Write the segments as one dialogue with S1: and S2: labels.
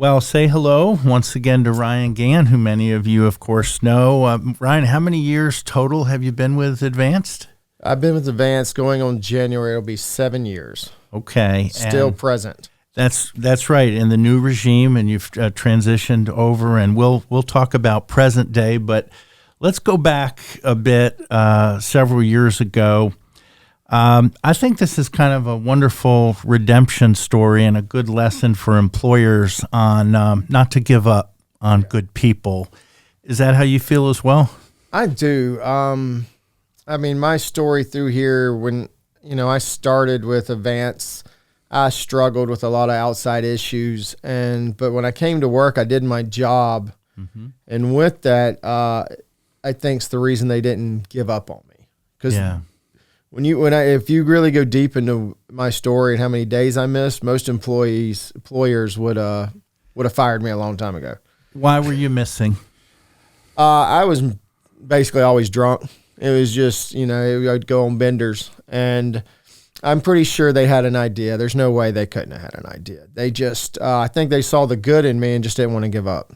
S1: Well, say hello once again to Ryan Gantt, who many of you, of course, know. Ryan, how many years total have you been with Advanced?
S2: I've been with Advanced going on January. It'll be 7 years.
S1: Okay.
S2: Still present.
S1: That's right, in the new regime, and you've transitioned over, and we'll talk about present day, but let's go back a bit several years ago. I think this is kind of a wonderful redemption story and a good lesson for employers on not to give up on good people. Is that how you feel as well?
S2: I do. I mean, my story through here, when I started with Advance, I struggled with a lot of outside issues, but when I came to work, I did my job, and with that, I think it's the reason they didn't give up on me. Because if you really go deep into my story and how many days I missed, most employers would have fired me a long time ago.
S1: Why were you missing?
S2: I was basically always drunk. It was just, I'd go on benders, and I'm pretty sure they had an idea. There's no way they couldn't have had an idea. They just, I think they saw the good in me and just didn't want to give up.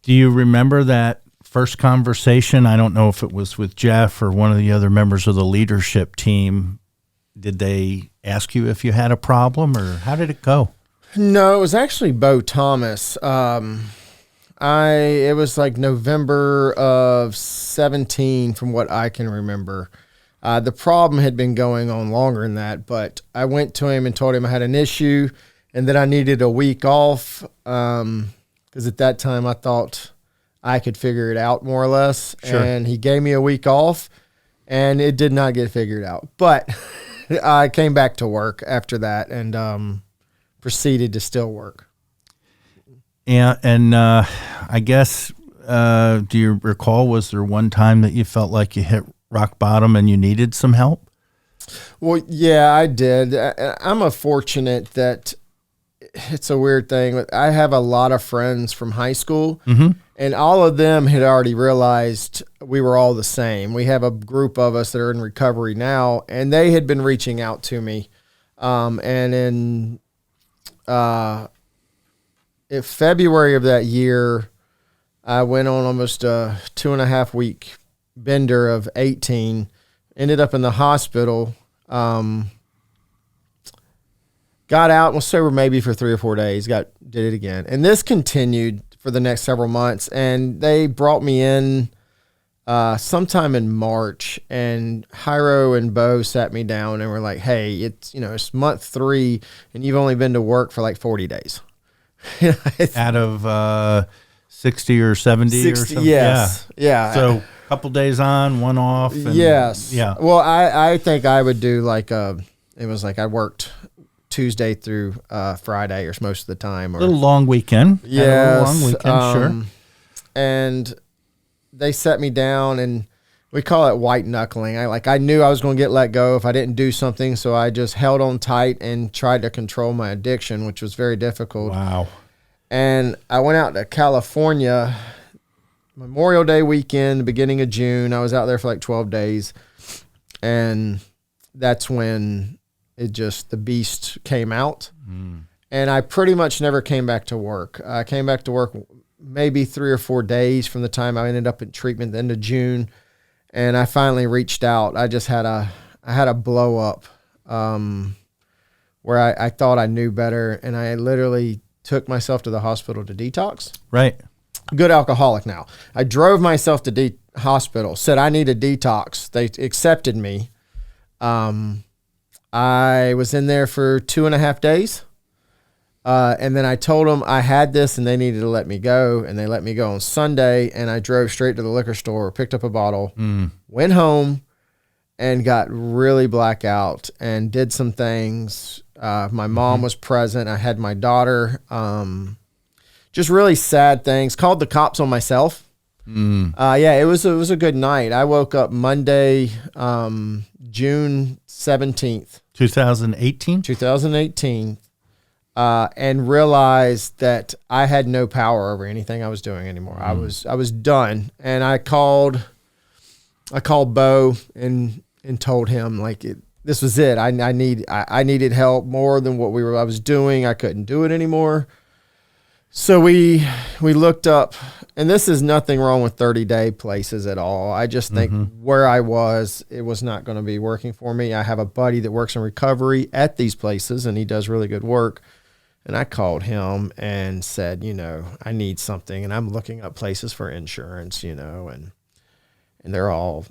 S1: Do you remember that first conversation? I don't know if it was with Jeff or one of the other members of the leadership team. Did they ask you if you had a problem, or how did it go?
S2: No, it was actually Bo Thomas. It was like November of 17 from what I can remember. The problem had been going on longer than that, but I went to him and told him I had an issue and that I needed a week off because at that time I thought I could figure it out more or less. Sure. And he gave me a week off, and it did not get figured out. But I came back to work after that and proceeded to still work.
S1: Yeah, and I guess, do you recall, was there one time that you felt like you hit rock bottom and you needed some help?
S2: Well, yeah, I did. I'm fortunate that it's a weird thing. I have a lot of friends from high school, and all of them had already realized we were all the same. We have a group of us that are in recovery now, and they had been reaching out to me. And in February of that year, I went on almost a 2.5 week bender of 18, ended up in the hospital, got out, was sober maybe for 3 or 4 days, did it again. And this continued for the next several months, and they brought me in sometime in March, and Jairo and Bo sat me down and were like, hey, it's month 3, and you've only been to work for like 40 days.
S1: Out of 60 or 70 or something?
S2: Yes. Yeah.
S1: So a couple days on, one off. And,
S2: yes.
S1: Yeah.
S2: Well, I think I would do it was like I worked Tuesday through Friday or most of the time. Or,
S1: a little long weekend.
S2: Yes.
S1: A little long weekend, sure.
S2: And they set me down, and we call it white knuckling. I knew I was going to get let go if I didn't do something, so I just held on tight and tried to control my addiction, which was very difficult.
S1: Wow.
S2: And I went out to California Memorial Day weekend, beginning of June. I was out there for like 12 days, and that's when the beast came out. And I pretty much never came back to work. I came back to work maybe 3 or 4 days from the time I ended up in treatment, the end of June. And I finally reached out. I had a blow up where I thought I knew better, and I literally took myself to the hospital to detox.
S1: Right.
S2: Good alcoholic now. I drove myself to hospital, said I need a detox. They accepted me. I was in there for 2.5 days. And then I told them I had this and they needed to let me go. And they let me go on Sunday. And I drove straight to the liquor store, picked up a bottle, went home, and got really blackout and did some things. My mom was present. I had my daughter. Just really sad things. Called the cops on myself. It was a good night. I woke up Monday, June 17th.
S1: 2018?
S2: 2018. And realized that I had no power over anything I was doing anymore. I was done. And I called Bo and told him this was it. I needed help more than what I was doing. I couldn't do it anymore. So we looked up, and this is nothing wrong with 30-day places at all. I just think where I was, it was not going to be working for me. I have a buddy that works in recovery at these places, and he does really good work. And I called him and said, I need something, and I'm looking up places for insurance, and they're all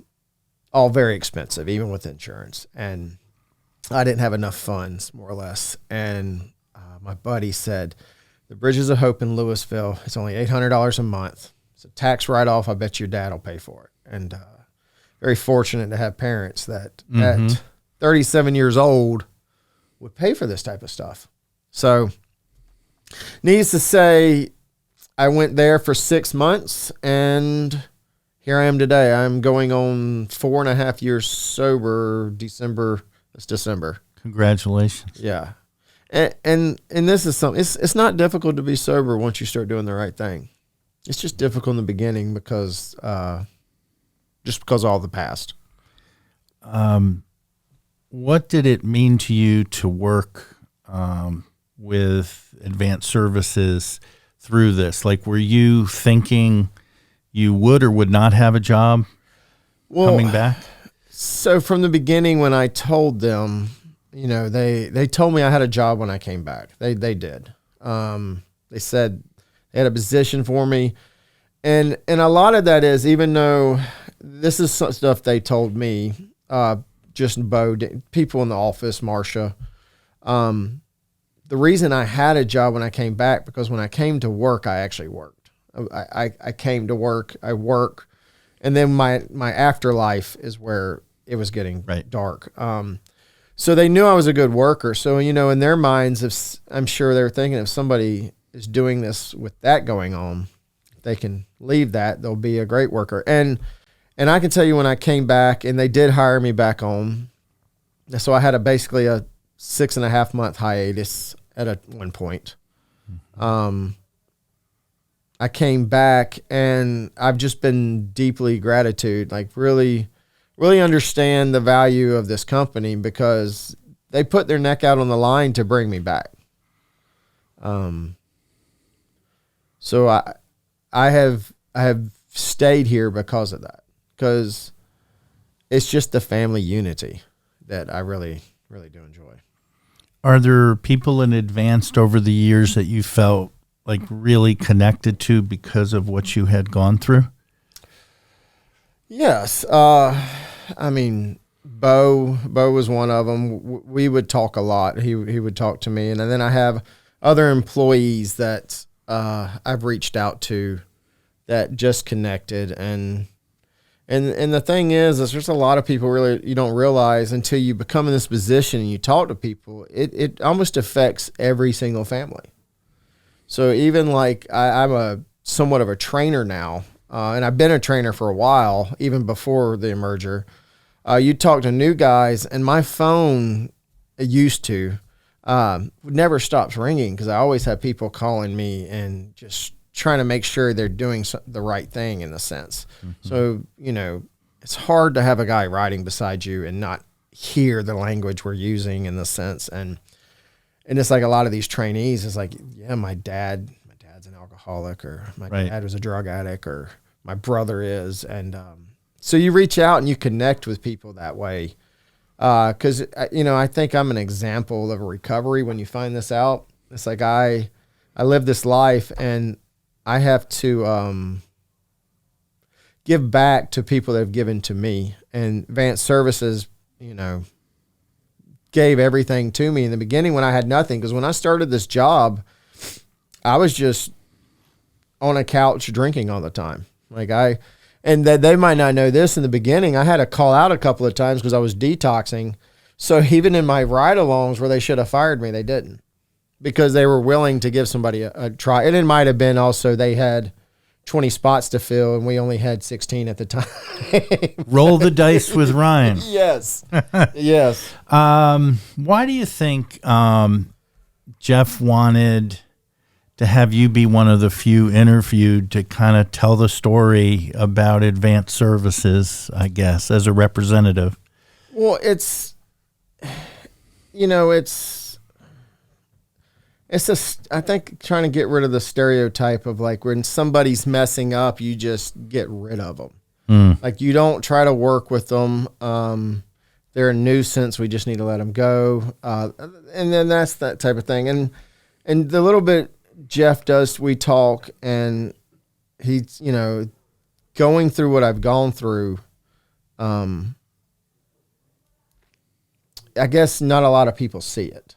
S2: very expensive, even with insurance. And I didn't have enough funds, more or less. And my buddy said, the Bridges of Hope in Louisville, it's only $800 a month. It's a tax write-off. I bet your dad will pay for it. And very fortunate to have parents that at 37 years old would pay for this type of stuff. So needless to say, I went there for 6 months, and here I am today. I'm going on 4.5 years sober. This December.
S1: Congratulations.
S2: Yeah. And this is something, it's not difficult to be sober once you start doing the right thing. It's just difficult in the beginning because of all the past.
S1: What did it mean to you to work with advanced services through this? Like, were you thinking you would or would not have a job coming back?
S2: So from the beginning, when I told them, they told me I had a job when I came back. They did. They said they had a position for me. And a lot of that is, even though this is some stuff they told me, just Bo, people in the office, Marcia, the reason I had a job when I came back, because when I came to work, I actually worked. I came to work, I work, and then my afterlife is where it was getting dark. So they knew I was a good worker. So, in their minds, I'm sure they're thinking if somebody is doing this with that going on, they can leave that, they'll be a great worker. And I can tell you, when I came back, and they did hire me back on, so I had basically a 6.5 month hiatus at one point. I came back, and I've just been deeply gratitude, like really understand the value of this company, because they put their neck out on the line to bring me back. So I have stayed here because of that, because it's just the family unity that I really, really do enjoy.
S1: Are there people in Advanced over the years that you felt like really connected to because of what you had gone through?
S2: Yes. I mean, Bo was one of them. We would talk a lot. He would talk to me. And then I have other employees that I've reached out to that just connected. And the thing is there's a lot of people really you don't realize until you become in this position and you talk to people, it almost affects every single family. So even like I'm somewhat of a trainer now. And I've been a trainer for a while, even before the merger. You talk to new guys, and my phone used to never stops ringing, because I always have people calling me and just trying to make sure they're doing the right thing, in a sense. So, it's hard to have a guy riding beside you and not hear the language we're using, in the sense. And it's like a lot of these trainees is like, yeah, my dad's an alcoholic, or my dad was a drug addict, or my brother is. And so you reach out and you connect with people that way. Because, I think I'm an example of a recovery when you find this out. It's like I live this life, and I have to give back to people that have given to me. And Advanced Services, gave everything to me in the beginning when I had nothing. Because when I started this job, I was just on a couch drinking all the time. And that they might not know this, in the beginning, I had to call out a couple of times because I was detoxing. So even in my ride-alongs where they should have fired me, they didn't, because they were willing to give somebody a try. And it might have been also they had 20 spots to fill, and we only had 16 at the time.
S1: Roll the dice with Ryan.
S2: Yes. Yes.
S1: Why do you think Jeff wanted to have you be one of the few interviewed to kind of tell the story about Advanced Services, I guess, as a representative? Well,
S2: it's I think trying to get rid of the stereotype of like when somebody's messing up, you just get rid of them. Like you don't try to work with them. They're a nuisance. We just need to let them go. And then that's that type of thing. And the little bit Jeff does, we talk, and he's, going through what I've gone through. I guess not a lot of people see it.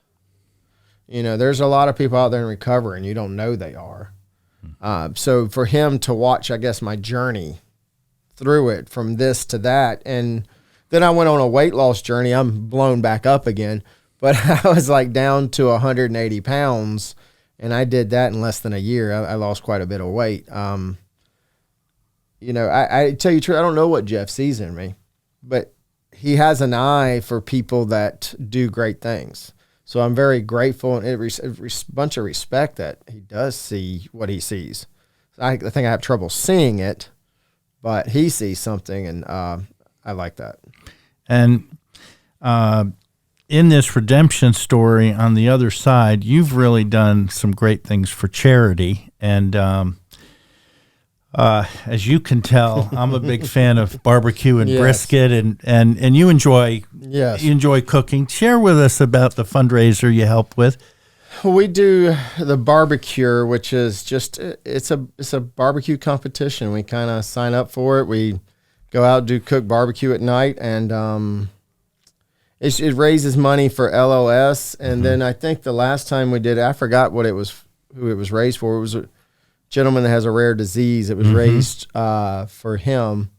S2: There's a lot of people out there in recovery and you don't know they are. So for him to watch, I guess, my journey through it from this to that. And then I went on a weight loss journey. I'm blown back up again, but I was like down to 180 pounds and I did that in less than a year. I lost quite a bit of weight. I tell you the truth, I don't know what Jeff sees in me, but he has an eye for people that do great things. So I'm very grateful and a bunch of respect that he does see what he sees. I think I have trouble seeing it, but he sees something, and I like that.
S1: And in this redemption story, on the other side, you've really done some great things for charity. And as you can tell, I'm a big fan of barbecue and brisket, and you enjoy cooking. Share with us about the fundraiser you help with.
S2: We do the barbecue, which is just it's a barbecue competition. We kind of sign up for it. We go out, do cook barbecue at night, and it raises money for LOS. And then I think the last time we did, I forgot who it was raised for. It was a gentleman that has a rare disease. It was raised for him.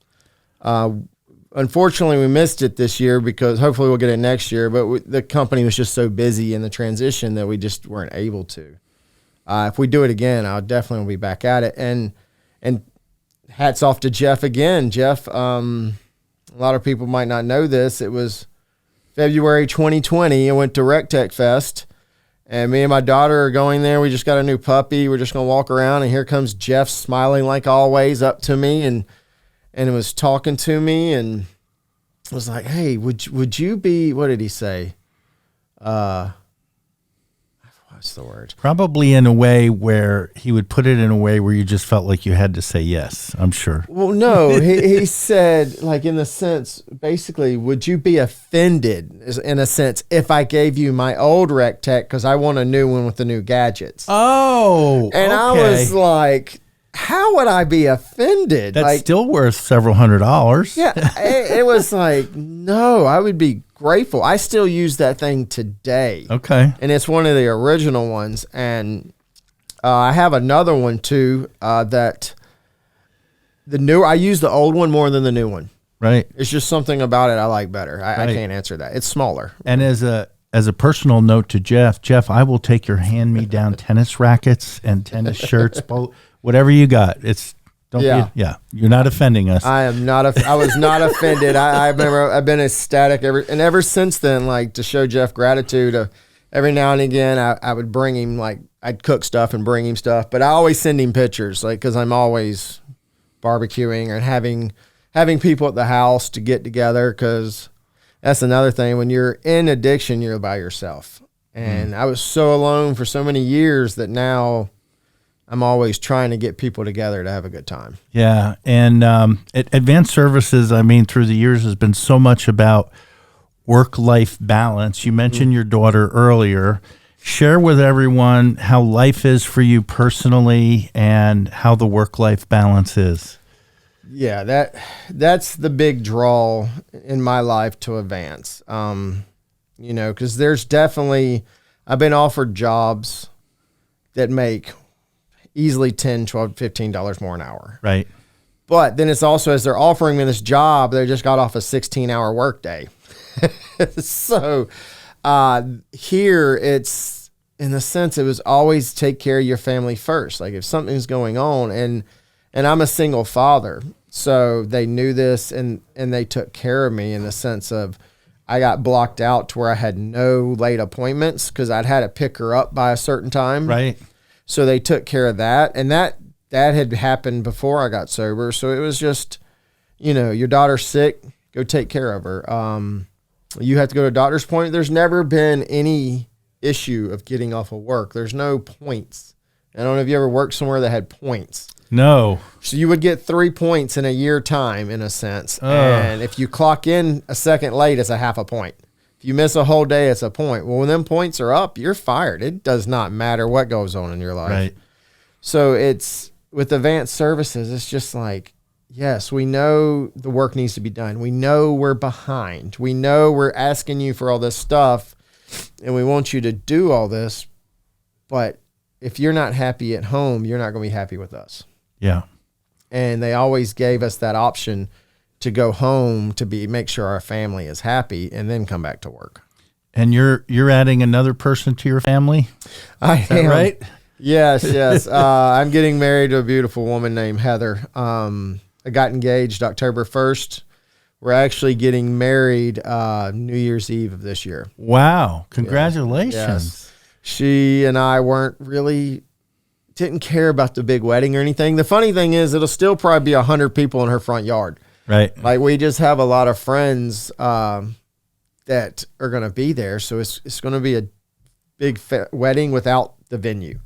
S2: Unfortunately, we missed it this year because hopefully we'll get it next year. But the company was just so busy in the transition that we just weren't able to. If we do it again, I'll definitely be back at it. And hats off to Jeff again. Jeff, a lot of people might not know this. It was February 2020. I went to RecTech Fest. And me and my daughter are going there. We just got a new puppy. We're just going to walk around. And here comes Jeff smiling like always up to me. And it was talking to me and was like, hey, would you be, what did he say? What's the word?
S1: Probably in a way where he would put it in a way where you just felt like you had to say yes, I'm sure.
S2: Well, no, he said, like, in the sense, basically, would you be offended, in a sense, if I gave you my old RecTech because I want a new one with the new gadgets?
S1: Oh,
S2: and I was like, how would I be offended?
S1: That's still worth several $100s.
S2: Yeah, it was like, no, I would be grateful. I still use that thing today.
S1: Okay.
S2: And it's one of the original ones. And I have another one too, that I use the old one more than the new one.
S1: Right.
S2: It's just something about it I like better. I can't answer that. It's smaller.
S1: And as a personal note to Jeff, I will take your hand-me-down tennis rackets and tennis shirts, whatever you got. You're not offending us.
S2: I am not. I was not offended. I remember I've been ecstatic ever since then. Like, to show Jeff gratitude. Every now and again, I would bring him, like, I'd cook stuff and bring him stuff, but I always send him pictures, like, because I'm always barbecuing or having people at the house to get together. Because that's another thing. When you're in addiction, you're by yourself, and I was so alone for so many years that now I'm always trying to get people together to have a good time.
S1: Yeah. And Advanced Services, I mean, through the years has been so much about work-life balance. You mentioned your daughter earlier. Share with everyone how life is for you personally and how the work-life balance is.
S2: Yeah, that's the big draw in my life to advance. Because there's definitely, I've been offered jobs that make easily $10, $12, $15 more an hour.
S1: Right.
S2: But then it's also, as they're offering me this job, they just got off a 16-hour workday. So here it's, in the sense, it was always take care of your family first. Like, if something's going on, and I'm a single father, so they knew this and they took care of me in the sense of, I got blocked out to where I had no late appointments because I'd had to pick her up by a certain time.
S1: Right. So
S2: they took care of that. And that had happened before I got sober. So it was just, your daughter's sick, go take care of her. You have to go to a doctor's appointment. There's never been any issue of getting off of work. There's no points. I don't know if you ever worked somewhere that had points.
S1: No.
S2: So you would get 3 points in a year time, in a sense. And if you clock in a second late, it's a half a point. If you miss a whole day, it's a point. Well, when them points are up, you're fired. It does not matter what goes on in your life.
S1: Right.
S2: So it's with advanced services, it's just like, yes, we know the work needs to be done. We know we're behind. We know we're asking you for all this stuff and we want you to do all this. But if you're not happy at home, you're not going to be happy with us.
S1: Yeah.
S2: And they always gave us that option to go home to make sure our family is happy and then come back to work.
S1: And you're adding another person to your family?
S2: I am.
S1: Right?
S2: Yes. I'm getting married to a beautiful woman named Heather. I got engaged October 1st. We're actually getting married New Year's Eve of this year.
S1: Wow. Congratulations.
S2: Yes. She and I didn't care about the big wedding or anything. The funny thing is it'll still probably be 100 people in her front yard.
S1: Right.
S2: Like we just have a lot of friends that are going to be there. So it's going to be a big wedding without the venue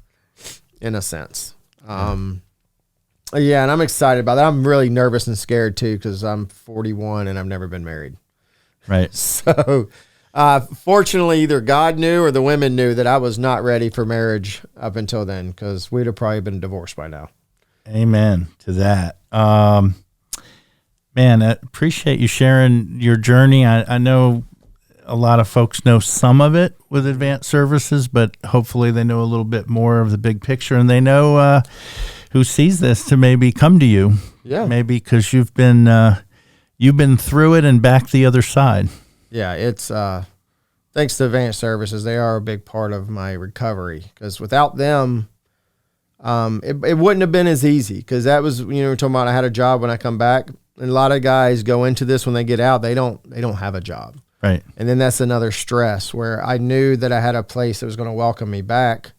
S2: in a sense. Yeah, and I'm excited about that. I'm really nervous and scared too because I'm 41 and I've never been married.
S1: Right.
S2: So fortunately, either God knew or the women knew that I was not ready for marriage up until then because we'd have probably been divorced by now.
S1: Amen to that. Man, I appreciate you sharing your journey. I know a lot of folks know some of it with advanced services, but hopefully they know a little bit more of the big picture, and they know who sees this to maybe come to you.
S2: Yeah.
S1: Maybe because you've been through it and back the other side.
S2: Yeah, it's thanks to advanced services. They are a big part of my recovery because without them, it wouldn't have been as easy because that was, we're talking about I had a job when I come back. And a lot of guys go into this when they get out, they don't have a job.
S1: Right.
S2: And then that's another stress where I knew that I had a place that was going to welcome me back.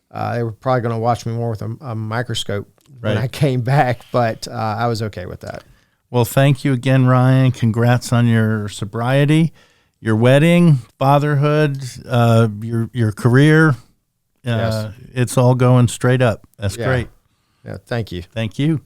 S2: They were probably going to watch me more with a microscope when I came back, but I was okay with that.
S1: Well, thank you again, Ryan. Congrats on your sobriety, your wedding, fatherhood, your career.
S2: Yes.
S1: It's all going straight up. That's great.
S2: Yeah, thank you.
S1: Thank you.